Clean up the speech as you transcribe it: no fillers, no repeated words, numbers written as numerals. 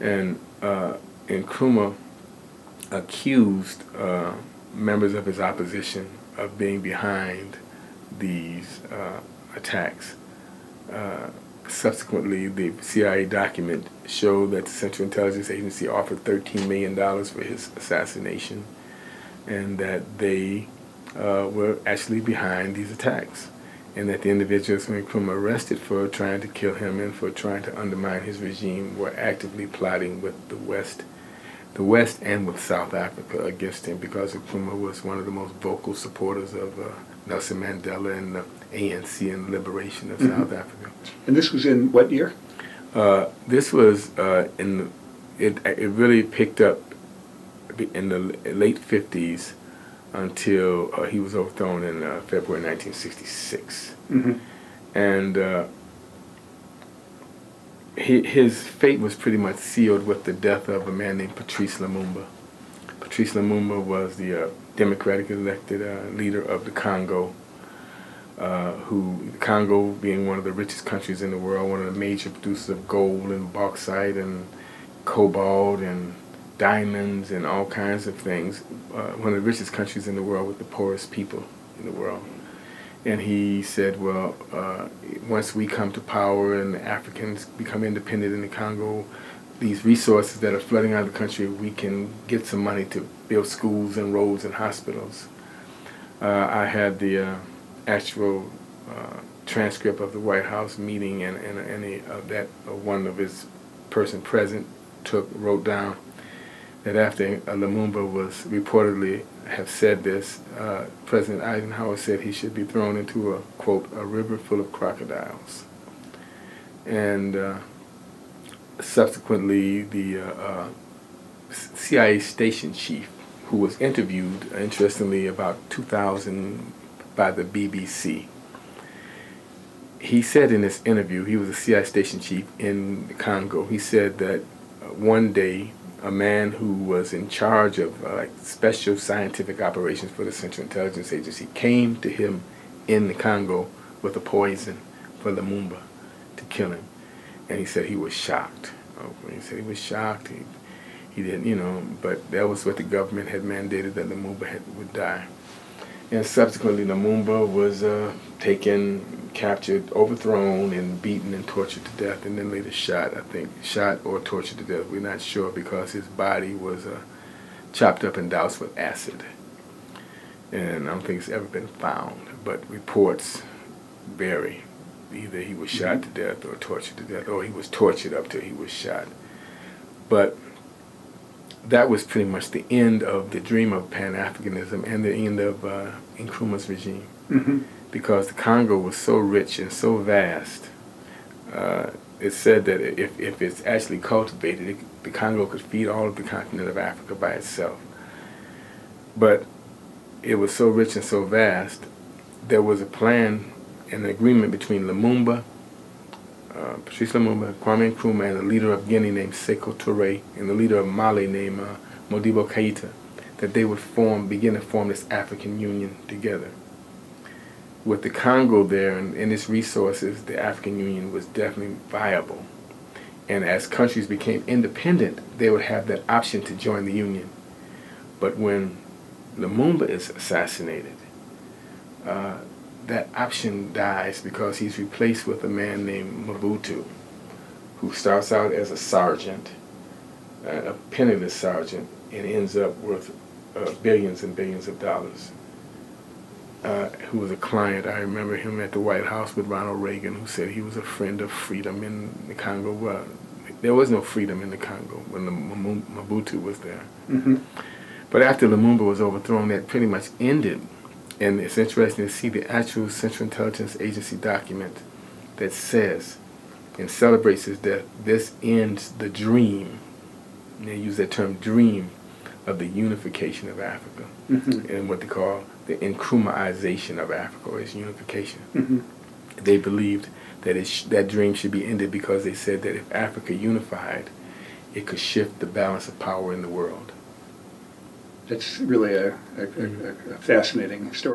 And Nkrumah accused members of his opposition of being behind these attacks. Subsequently, the CIA document showed that the Central Intelligence Agency offered $13 million for his assassination, and that they were actually behind these attacks, and that the individuals whom Nkrumah arrested for trying to kill him and for trying to undermine his regime were actively plotting with the West and with South Africa against him, because Nkrumah was one of the most vocal supporters of Nelson Mandela and the ANC and liberation of South Africa. And this was in what year? This was it really picked up in the late 50s until he was overthrown in February 1966. And his fate was pretty much sealed with the death of a man named Patrice Lumumba. Patrice Lumumba was the democratic elected leader of the Congo, the Congo being one of the richest countries in the world, one of the major producers of gold and bauxite and cobalt and diamonds and all kinds of things, one of the richest countries in the world with the poorest people in the world. And he said, well, once we come to power and the Africans become independent in the Congo, these resources that are flooding out of the country, we can get some money to build schools and roads and hospitals. I had the actual transcript of the White House meeting, and one of his person present wrote down that after Lumumba was reportedly have said this, President Eisenhower said he should be thrown into a, quote, a river full of crocodiles. And subsequently, the CIA station chief, who was interviewed, interestingly, about 2000 by the BBC, he said in this interview, he was a CIA station chief in the Congo, he said that one day a man who was in charge of like special scientific operations for the Central Intelligence Agency came to him in the Congo with a poison for Lumumba to kill him. And he said he was shocked. He said he was shocked. He didn't, you know, but that was what the government had mandated, that Lumumba would die. And subsequently, Lumumba was taken, captured, overthrown, and beaten and tortured to death, and then later shot, I think. Shot or tortured to death. We're not sure, because his body was chopped up and doused with acid. And I don't think it's ever been found, but reports vary. Either he was shot to death or tortured to death, or he was tortured up till he was shot. But that was pretty much the end of the dream of Pan-Africanism and the end of Nkrumah's regime. Because the Congo was so rich and so vast, it's said that if it's actually cultivated, the Congo could feed all of the continent of Africa by itself. But it was so rich and so vast, there was a plan, an agreement between Lumumba, Patrice Lumumba, Kwame Nkrumah, and the leader of Guinea named Sékou Touré, and the leader of Mali named Modibo Keïta, that they would begin to form this African Union together. With the Congo there and its resources, the African Union was definitely viable. And as countries became independent, they would have that option to join the Union. But when Lumumba is assassinated, that option dies, because he's replaced with a man named Mobutu, who starts out as a sergeant, a penniless sergeant, and ends up worth billions and billions of dollars. Who was a client, I remember him at the White House with Ronald Reagan, who said he was a friend of freedom in the Congo. Well, there was no freedom in the Congo when Mobutu was there. But after Lumumba was overthrown, that pretty much ended. And it's interesting to see the actual Central Intelligence Agency document that says and celebrates his death, this ends the dream, and they use that term dream, of the unification of Africa, and what they call the Nkrumahization of Africa, or its unification. They believed that that dream should be ended, because they said that if Africa unified, it could shift the balance of power in the world. That's really a fascinating story.